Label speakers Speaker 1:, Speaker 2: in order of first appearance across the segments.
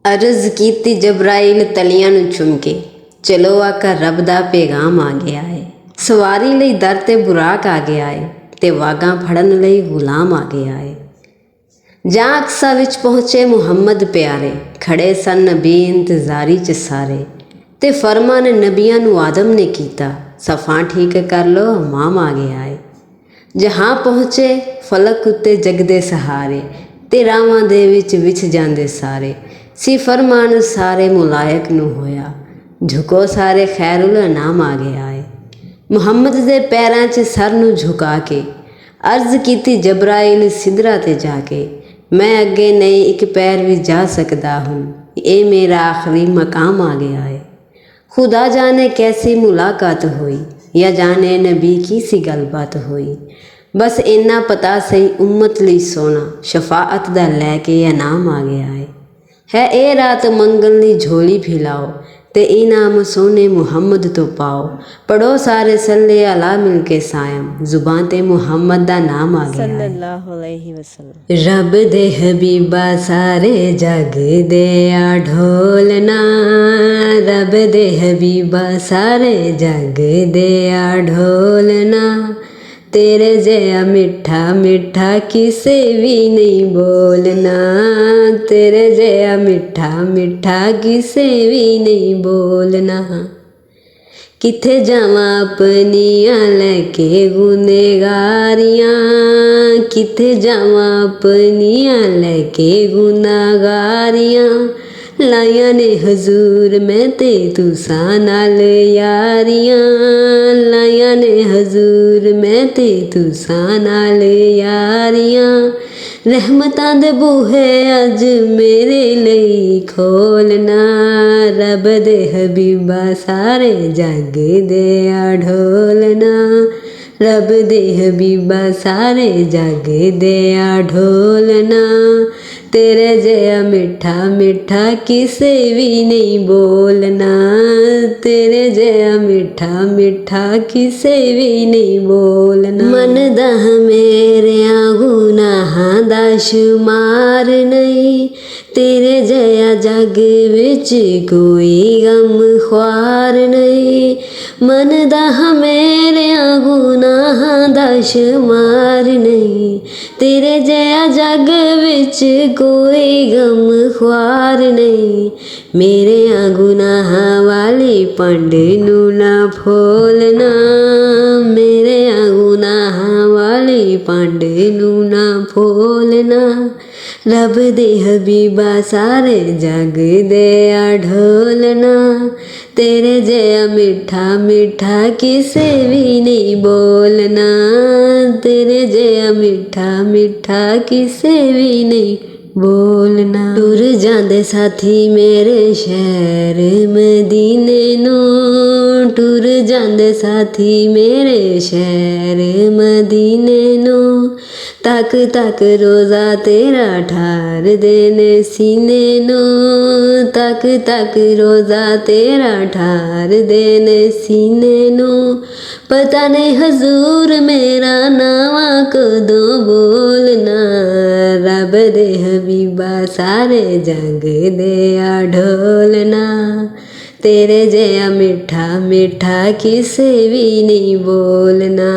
Speaker 1: अर्ज कीती जबराइल तलियां नूं चुम के, चलो आका रब दा पैगाम आ गया है। सवारी लई दर ते बुराक आ गया है, ते वागां फड़न लई गुलाम आ गया है। जां अक्सा विच पहुँचे मुहम्मद प्यारे, खड़े सन नबी इंतजारी च सारे। ते फरमान नबियां नूं आदम ने कीता, सफ़ां ठीक कर लो इमाम आ गया है। जहाँ पहुँचे फलक उत्ते जगदे सहारे, ते रावां दे विच विछ जांदे सारे। सी फरमान सारे मुलायक नूं होया, झुको सारे खैरुल अनाम आ गया है। मुहम्मद दे पैरां च सर नूं झुका के, अर्ज कीती जबराइल सिदरा ते जाके। मैं अगे नहीं एक पैर भी जा सकदा हूँ, ये मेरा आखिरी मकाम आ गया है। खुदा जाने कैसी मुलाकात हुई, या जाने नबी की सी गलबात हुई। बस इन्ना पता सही उम्मत लई सोना, शफाअत दा लैके इनाम आ गया है ए रात मंगल दी झोली फैलाओ, ते इनाम सोने मुहम्मद तो पाओ। पढ़ो सारे सल्ले अला मिल के सायम, जुबान ते मुहम्मद दा नाम आ गया
Speaker 2: सल्लल्लाहु अलैहि वसल्लम।
Speaker 1: रब दे हबीबा सारे जग दे आ ढोलना, रब दे हबीबा सारे जग दे आ ढोलना। तेरे जया मिठा मिठा किसे भी नहीं बोलना, तेरे जया मिठा मिठा किसे भी नहीं बोलना। किथे जावां अपनियां लैके गुनेगारियां, किथे जावां अपनियां लैके गुनागारियां। लाया ने हजूर मैं ते तुसां नाल यारियां, लाया ने हजूर मैं ते तुसां नाल यारियां। रहमतां दे बूहे अज मेरे लई खोलना, रब दे हबीबा सारे जग दे आ ढोलना, रब दे हबीबा सारे जग दे आ ढोलना। तेरे जया मिठा मिठा किसे भी नहीं बोलना, तेरे जया मिठा मिठा किसे भी नहीं बोलना। मन दा मेरेया गुनाहां दा शुमार नहीं, तेरे जया जग विच कोई गम ख्वार नहीं। मन दा मेरेया गुनाहां दा शुमार नहीं, तेरे जया जग विच कोई गम ख्वार नहीं। मेरे गुनाहां वाली पंड नूं ना फोलना, मेरे गुनाहां वाली पंड नूं ना फोलना। रब दे हबीबा सारे जग दे आ ढोलना, तेरे जया मिठा मिठा किसे भी नहीं बोलना, तेरे जया मिठा मिठा किसे भी नहीं बोलना। टुर जांदे साथी मेरे शहर मदीने नूं, टुर जांदे साथी मेरे शहर मदीने नूं। तक तक रोज़ा तेरा ठार देने सीने नूं, तक तक रोज़ा तेरा ठार देने सीने नूं। पता नहीं हजूर मेरा नावा कदों बोलना, रब दे हबीबा सारे जग दे आ ढोलना। तेरे जया मिठा मिठा किसे भी नहीं बोलना,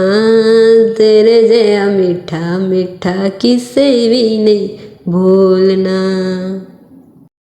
Speaker 1: तेरे जया मिठा मिठा किसे भी नहीं बोलना।